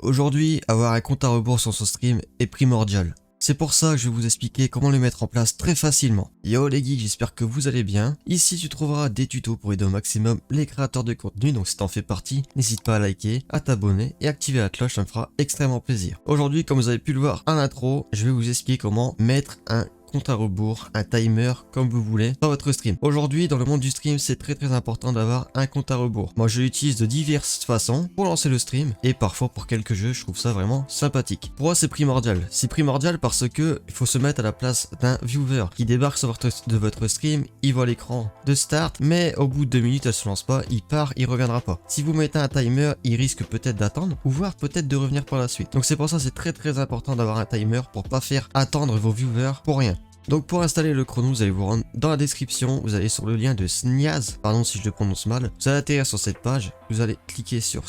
Aujourd'hui, avoir un compte à rebours sur son stream est primordial. C'est pour ça que je vais vous expliquer comment le mettre en place très facilement. Yo les geeks, j'espère que vous allez bien. Ici tu trouveras des tutos pour aider au maximum les créateurs de contenu, donc si t'en fais partie, n'hésite pas à liker, à t'abonner et activer la cloche, ça me fera extrêmement plaisir. Aujourd'hui, comme vous avez pu le voir en intro, je vais vous expliquer comment mettre un compte à rebours, un timer, comme vous voulez, dans votre stream. Aujourd'hui, dans le monde du stream, c'est très important d'avoir un compte à rebours. Moi, je l'utilise de diverses façons pour lancer le stream et parfois pour quelques jeux, je trouve ça vraiment sympathique. Pour moi, c'est primordial. C'est primordial parce que il faut se mettre à la place d'un viewer qui débarque sur votre stream, il voit l'écran de start, mais au bout de 2 minutes, elle se lance pas, il part, il reviendra pas. Si vous mettez un timer, il risque peut-être d'attendre ou voire peut-être de revenir par la suite. Donc c'est pour ça c'est très important d'avoir un timer pour pas faire attendre vos viewers pour rien. Donc pour installer le chrono, vous allez vous rendre dans la description, vous allez sur le lien de Snyaz, pardon si je le prononce mal, vous allez atterrir sur cette page, vous allez cliquer sur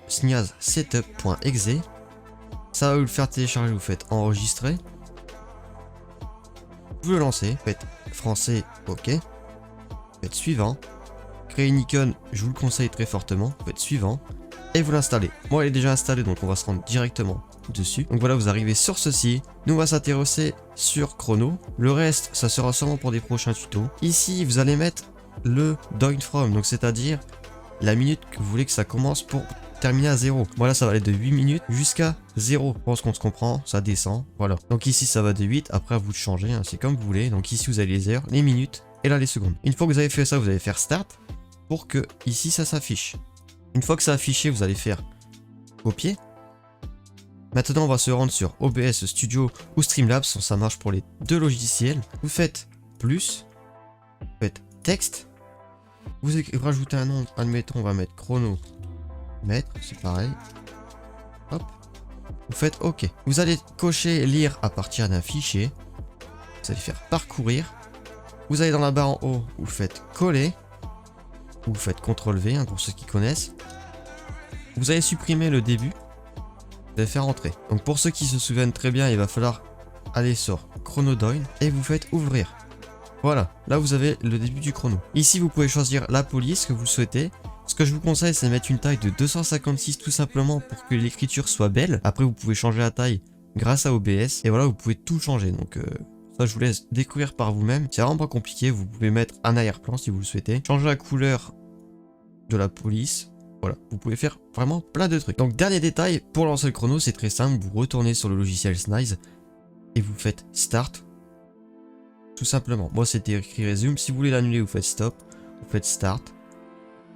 Snyaz-setup.exe, ça va vous le faire télécharger, vous faites enregistrer, vous le lancez, faites français, ok, faites suivant, créer une icône, je vous le conseille très fortement, faites suivant, et vous l'installez. Moi elle est déjà installée donc on va se rendre directement dessus. Donc voilà, vous arrivez sur ceci. Nous on va s'intéresser sur chrono. Le reste, ça sera sûrement pour des prochains tutos. Ici, vous allez mettre le down from, donc c'est-à-dire la minute que vous voulez que ça commence pour terminer à 0. Voilà, ça va aller de 8 minutes jusqu'à 0. Je pense qu'on se comprend, ça descend. Voilà. Donc ici, ça va de 8. Après, à vous de changer, hein, c'est comme vous voulez. Donc ici, vous avez les heures, les minutes et là, les secondes. Une fois que vous avez fait ça, vous allez faire start pour que ici, ça s'affiche. Une fois que ça affiché, vous allez faire copier. Maintenant, on va se rendre sur OBS Studio ou Streamlabs, ça marche pour les deux logiciels. Vous faites plus, vous faites texte, vous rajoutez un nom, admettons, on va mettre chrono, mettre, c'est pareil. Hop, vous faites OK. Vous allez cocher lire à partir d'un fichier, vous allez faire parcourir, vous allez dans la barre en haut, vous faites coller, vous faites CTRL V hein, pour ceux qui connaissent. Vous allez supprimer le début. Vous allez faire entrer. Donc pour ceux qui se souviennent très bien, il va falloir aller sur chrono down et vous faites ouvrir. Voilà, là vous avez le début du chrono. Ici vous pouvez choisir la police que vous souhaitez. Ce que je vous conseille c'est mettre une taille de 256 tout simplement pour que l'écriture soit belle. Après vous pouvez changer la taille grâce à OBS et voilà vous pouvez tout changer. Donc ça je vous laisse découvrir par vous-même. C'est vraiment pas compliqué, vous pouvez mettre un arrière-plan si vous le souhaitez. Changer la couleur de la police. Voilà, vous pouvez faire vraiment plein de trucs. Donc dernier détail, pour lancer le chrono, c'est très simple. Vous retournez sur le logiciel Snyaz et vous faites Start. Tout simplement. Moi c'était écrit Resume. Si vous voulez l'annuler, vous faites Stop. Vous faites Start.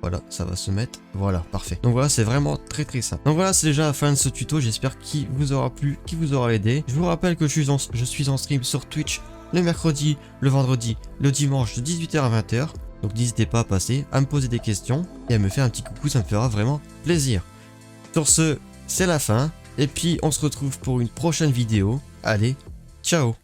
Voilà, ça va se mettre. Voilà, parfait. Donc voilà, c'est vraiment très simple. Donc voilà, c'est déjà la fin de ce tuto. J'espère qu'il vous aura plu, qu'il vous aura aidé. Je vous rappelle que je suis en stream sur Twitch le mercredi, le vendredi, le dimanche de 18h à 20h. Donc n'hésitez pas à passer, à me poser des questions et à me faire un petit coucou, ça me fera vraiment plaisir. Sur ce, c'est la fin. Et puis on se retrouve pour une prochaine vidéo. Allez, ciao!